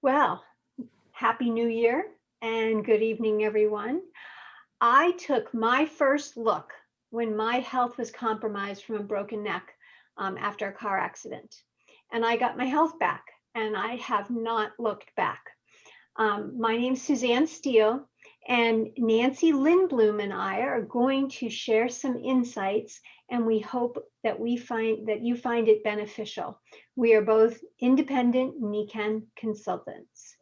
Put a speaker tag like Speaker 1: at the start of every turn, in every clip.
Speaker 1: Well, Happy New Year and good evening, everyone. I took my first look when my health was compromised from a broken neck after a car accident. And I got my health back, and I have not looked back. My name's Suzanne Steele, and Nancy Lindblom and I are going to share some insights, and we hope that you find it beneficial. We are both independent NECAN consultants.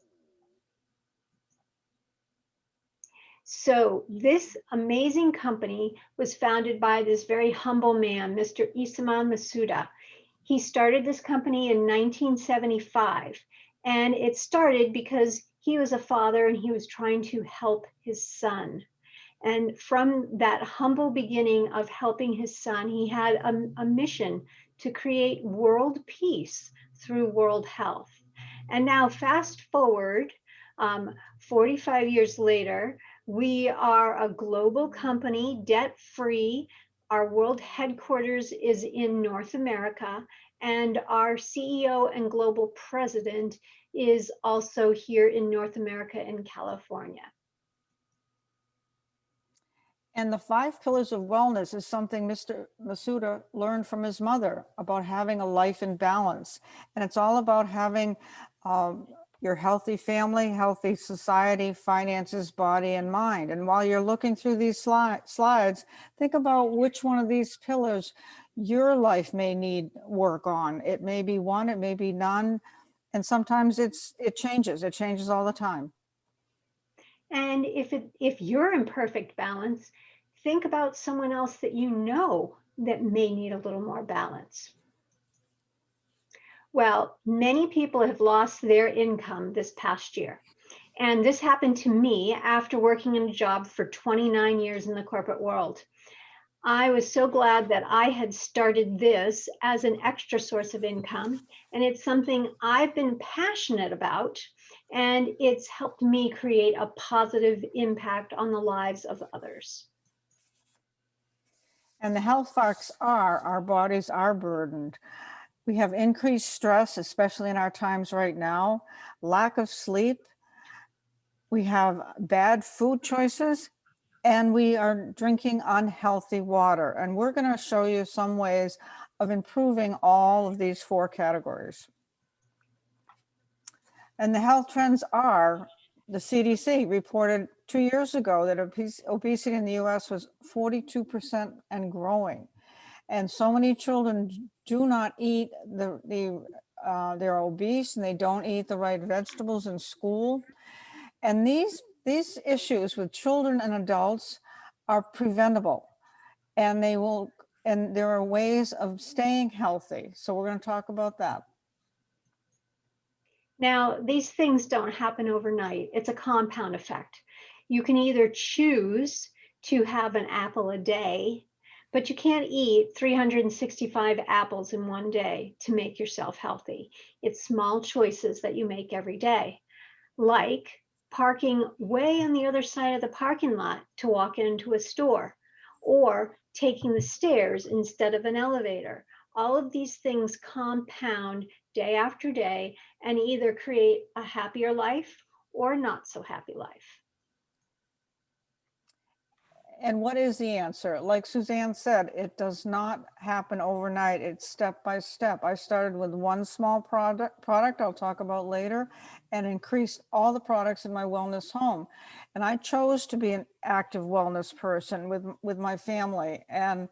Speaker 1: So this amazing company was founded by this very humble man, Mr. Isama Masuda. He started this company in 1975, and it started because he was a father and he was trying to help his son. And from that humble beginning of helping his son, he had a mission to create world peace through world health. And now, fast forward 45 years later, we are a global company, debt free. Our world headquarters is in North America, and our CEO and global president is also here in North America in California.
Speaker 2: And the 5 pillars of wellness is something Mr. Masuda learned from his mother about having a life in balance. And it's all about having your healthy family, healthy society, finances, body, and mind. And while you're looking through these slides, think about which one of these pillars your life may need work on. It may be one, it may be none. And sometimes it changes all the time.
Speaker 1: And if you're in perfect balance, think about someone else that you know that may need a little more balance. Well, many people have lost their income this past year. And this happened to me after working in a job for 29 years in the corporate world. I was so glad that I had started this as an extra source of income. And it's something I've been passionate about. And it's helped me create a positive impact on the lives of others.
Speaker 2: And the health facts are our bodies are burdened. We have increased stress, especially in our times right now, lack of sleep. We have bad food choices, and we are drinking unhealthy water. And we're going to show you some ways of improving all of these 4 categories. And the health trends are, the CDC reported 2 years ago that obesity in the US was 42% and growing. And so many children do not eat they're obese and they don't eat the right vegetables in school. And these issues with children and adults are preventable, and there are ways of staying healthy. So we're going to talk about that.
Speaker 1: Now, these things don't happen overnight. It's a compound effect. You can either choose to have an apple a day, but you can't eat 365 apples in one day to make yourself healthy. It's small choices that you make every day, like parking way on the other side of the parking lot to walk into a store, or taking the stairs instead of an elevator. All of these things compound day after day and either create a happier life or not so happy life.
Speaker 2: And what is the answer? Like Suzanne said, it does not happen overnight. It's step by step. I started with one small product I'll talk about later, and increased all the products in my wellness home. And I chose to be an active wellness person with my family, and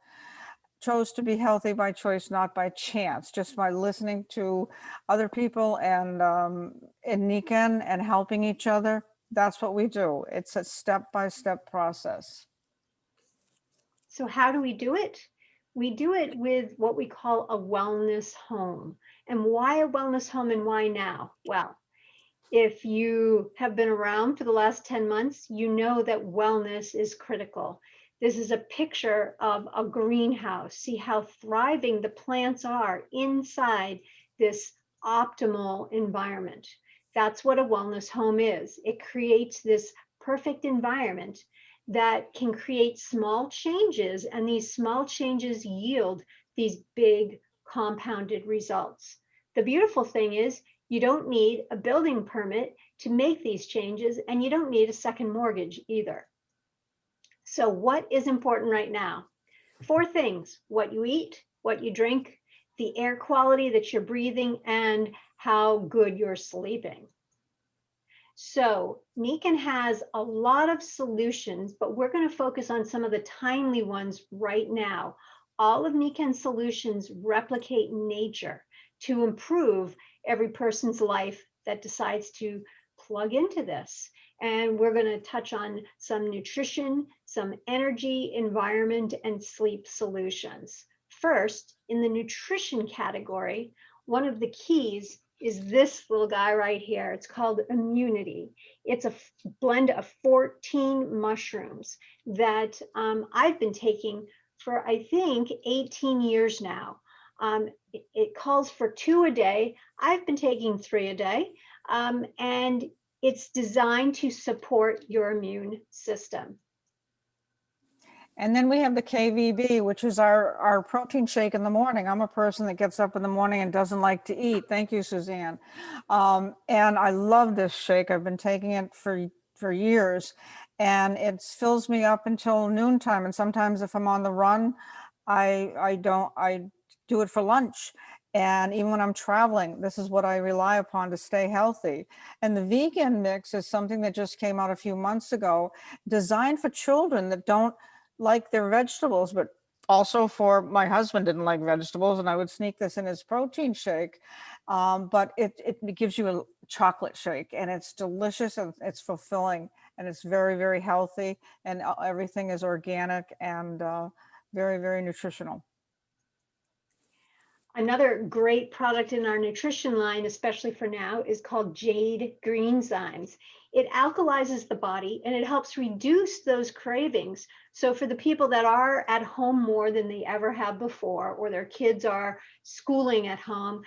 Speaker 2: chose to be healthy by choice, not by chance, just by listening to other people and in NECAN and helping each other. That's what we do. It's a step-by-step process.
Speaker 1: So, how do we do it? We do it with what we call a wellness home. And why a wellness home and why now? Well, if you have been around for the last 10 months, you know that wellness is critical. This is a picture of a greenhouse. See how thriving the plants are inside this optimal environment. That's what a wellness home is. It creates this perfect environment that can create small changes, and these small changes yield these big compounded results. The beautiful thing is You don't need a building permit to make these changes, and you don't need a second mortgage either. So what is important right now? 4 things: what you eat, what you drink, the air quality that you're breathing, and how good you're sleeping. So Nikan has a lot of solutions, but we're going to focus on some of the timely ones right now. All of Nikan's solutions replicate nature to improve every person's life that decides to plug into this. And we're going to touch on some nutrition, some energy, environment, and sleep solutions. First, in the nutrition category, one of the keys is this little guy right here. It's called immunity. It's a blend of 14 mushrooms that I've been taking for, I think, 18 years now. It calls for 2 a day. I've been taking 3 a day. And it's designed to support your immune system.
Speaker 2: And then we have the KVB, which is our protein shake in the morning. I'm a person that gets up in the morning and doesn't like to eat. Thank you, Suzanne. And I love this shake. I've been taking it for years, and it fills me up until noontime. And sometimes if I'm on the run, I do it for lunch. And even when I'm traveling, this is what I rely upon to stay healthy. And the vegan mix is something that just came out a few months ago, designed for children that don't like their vegetables, but also for my husband didn't like vegetables, and I would sneak this in his protein shake. But it gives you a chocolate shake, and it's delicious and it's fulfilling, and it's very, very healthy, and everything is organic and very, very nutritional.
Speaker 1: Another great product in our nutrition line, especially for now, is called Jade Greenzymes. It alkalizes the body and it helps reduce those cravings. So for the people that are at home more than they ever have before, or their kids are schooling at home,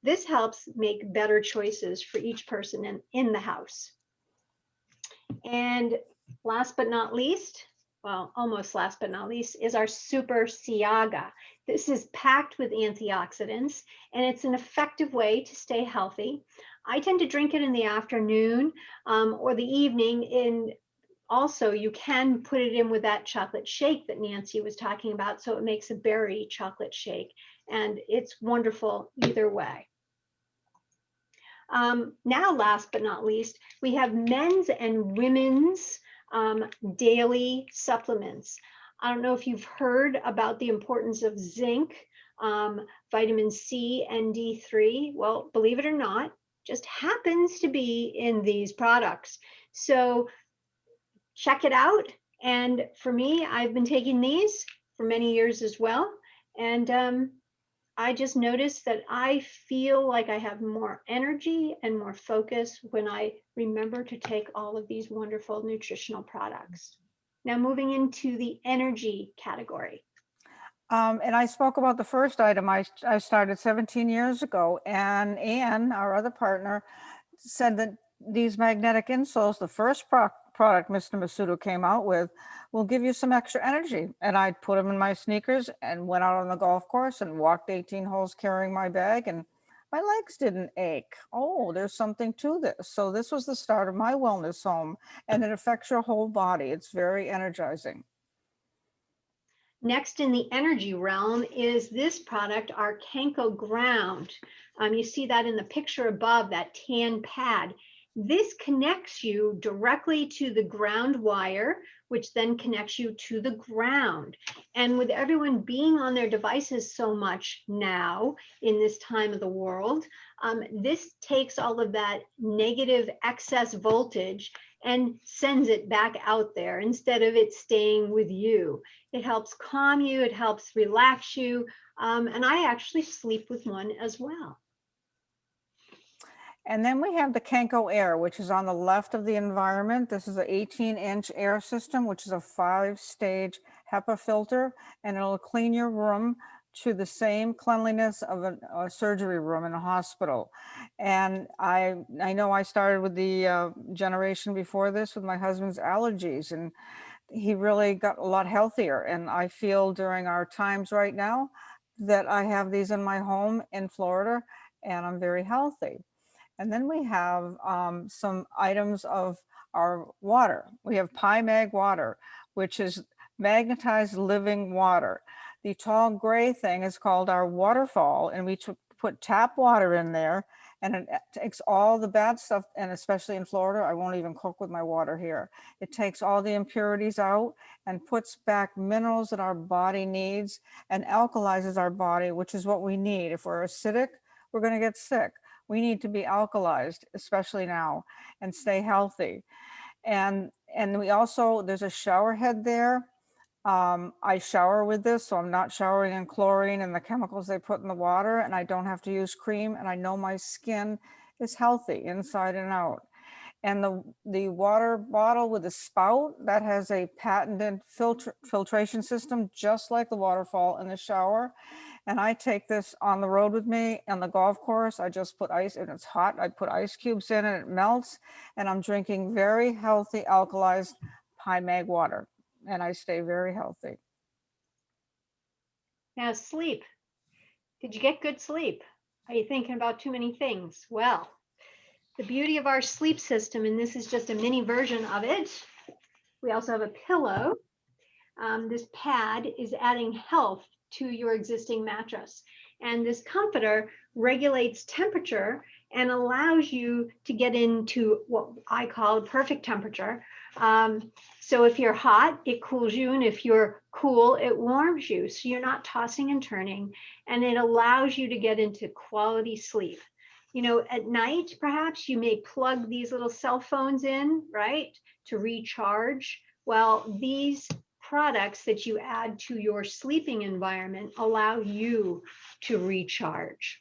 Speaker 1: this helps make better choices for each person in the house. And last but not least, well, almost last but not least, is our Super Siaga. This is packed with antioxidants, and it's an effective way to stay healthy. I tend to drink it in the afternoon or the evening. And also, you can put it in with that chocolate shake that Nancy was talking about, so it makes a berry chocolate shake, and it's wonderful either way. Now, last but not least, we have men's and women's daily supplements. I don't know if you've heard about the importance of zinc, vitamin C, and D3. Well, believe it or not, just happens to be in these products. So check it out. And for me, I've been taking these for many years as well. And I just noticed that I feel like I have more energy and more focus when I remember to take all of these wonderful nutritional products. Now moving into the energy category.
Speaker 2: And I spoke about the first item I started 17 years ago, and Anne, our other partner, said that these magnetic insoles, the first product Mr. Masudo came out with, will give you some extra energy. And I put them in my sneakers and went out on the golf course and walked 18 holes carrying my bag, and my legs didn't ache. Oh, there's something to this. So this was the start of my wellness home, and it affects your whole body. It's very energizing.
Speaker 1: Next in the energy realm is this product, our Kenko Ground. You see that in the picture above, that tan pad. This connects you directly to the ground wire, which then connects you to the ground. And with everyone being on their devices so much now in this time of the world, this takes all of that negative excess voltage and sends it back out there instead of it staying with you. It helps calm you, it helps relax you, and I actually sleep with one as well.
Speaker 2: And then we have the Kenko Air, which is on the left of the environment. This is an 18-inch air system, which is a 5-stage HEPA filter, and it'll clean your room to the same cleanliness of a surgery room in a hospital. And I know I started with the generation before this with my husband's allergies, and he really got a lot healthier. And I feel during our times right now that I have these in my home in Florida, and I'm very healthy. And then we have some items of our water. We have Mag water, which is magnetized living water. The tall gray thing is called our waterfall, and we put tap water in there, and it takes all the bad stuff, and especially in Florida, I won't even cook with my water here. It takes all the impurities out and puts back minerals that our body needs and alkalizes our body, which is what we need. If we're acidic, we're going to get sick. We need to be alkalized, especially now, and stay healthy. And we also, there's a shower head there. I shower with this, so I'm not showering in chlorine and the chemicals they put in the water, and I don't have to use cream, and I know my skin is healthy inside and out. And the water bottle with the spout, that has a patented filtration system, just like the waterfall in the shower. And I take this on the road with me on the golf course. I just put ice, and it's hot. I put ice cubes in and it melts, and I'm drinking very healthy alkalized Mag water, and I stay very healthy.
Speaker 1: Now, sleep. Did you get good sleep? Are you thinking about too many things? Well, the beauty of our sleep system, and this is just a mini version of it. We also have a pillow. This pad is adding health to your existing mattress. And this comforter regulates temperature and allows you to get into what I call perfect temperature. So if you're hot, it cools you. And if you're cool, it warms you. So you're not tossing and turning. And it allows you to get into quality sleep. You know, at night, perhaps you may plug these little cell phones in, right, to recharge. Well, these products that you add to your sleeping environment allow you to recharge.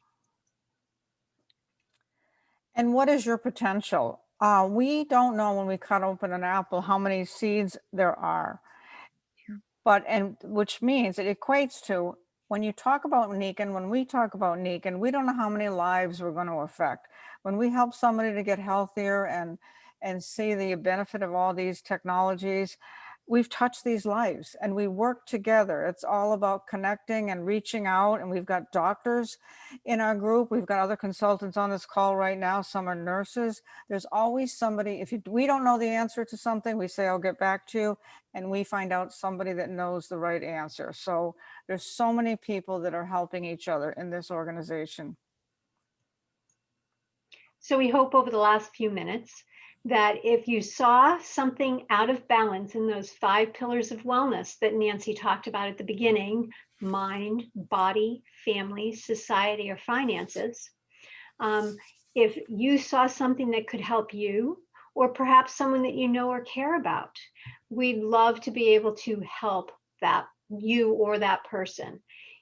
Speaker 2: And what is your potential? We don't know when we cut open an apple how many seeds there are, and which means it equates to, when you talk about Nikan, when we talk about Nikan, we don't know how many lives we're going to affect. When we help somebody to get healthier and see the benefit of all these technologies, we've touched these lives and we work together. It's all about connecting and reaching out. And we've got doctors in our group. We've got other consultants on this call right now. Some are nurses. There's always somebody. If we don't know the answer to something, we say, I'll get back to you. And we find out somebody that knows the right answer. So there's so many people that are helping each other in this organization.
Speaker 1: So we hope over the last few minutes that if you saw something out of balance in those 5 pillars of wellness that Nancy talked about at the beginning, mind, body, family, society, or finances, if you saw something that could help you, or perhaps someone that you know or care about, we'd love to be able to help that you or that person.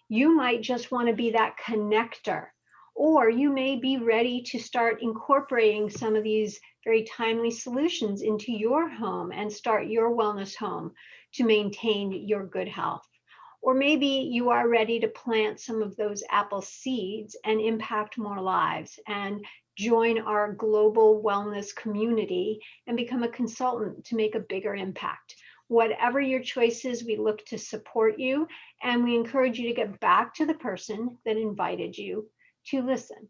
Speaker 1: You might just want to be that connector, or you may be ready to start incorporating some of these very timely solutions into your home and start your wellness home to maintain your good health. Or maybe you are ready to plant some of those apple seeds and impact more lives and join our global wellness community and become a consultant to make a bigger impact. Whatever your choice is, we look to support you, and we encourage you to get back to the person that invited you to listen.